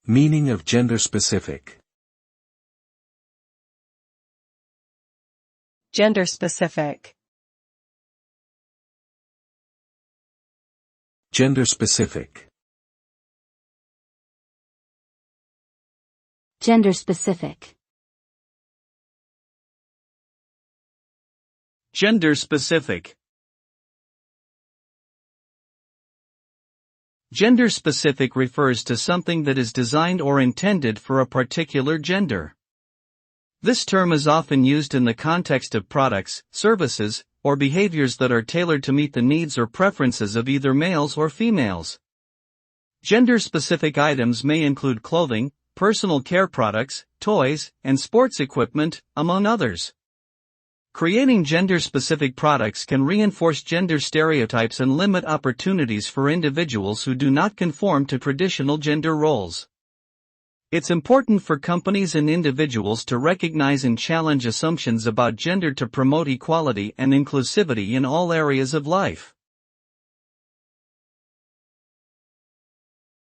Meaning of gender-specific. Gender-specific. Gender-specific. Gender-specific. Gender-specific. Gender-specific refers to something that is designed or intended for a particular gender. This term is often used in the context of products, services, or behaviors that are tailored to meet the needs or preferences of either males or females. Gender-specific items may include clothing, personal care products, toys, and sports equipment, among others. Creating gender-specific products can reinforce gender stereotypes and limit opportunities for individuals who do not conform to traditional gender roles. It's important for companies and individuals to recognize and challenge assumptions about gender to promote equality and inclusivity in all areas of life.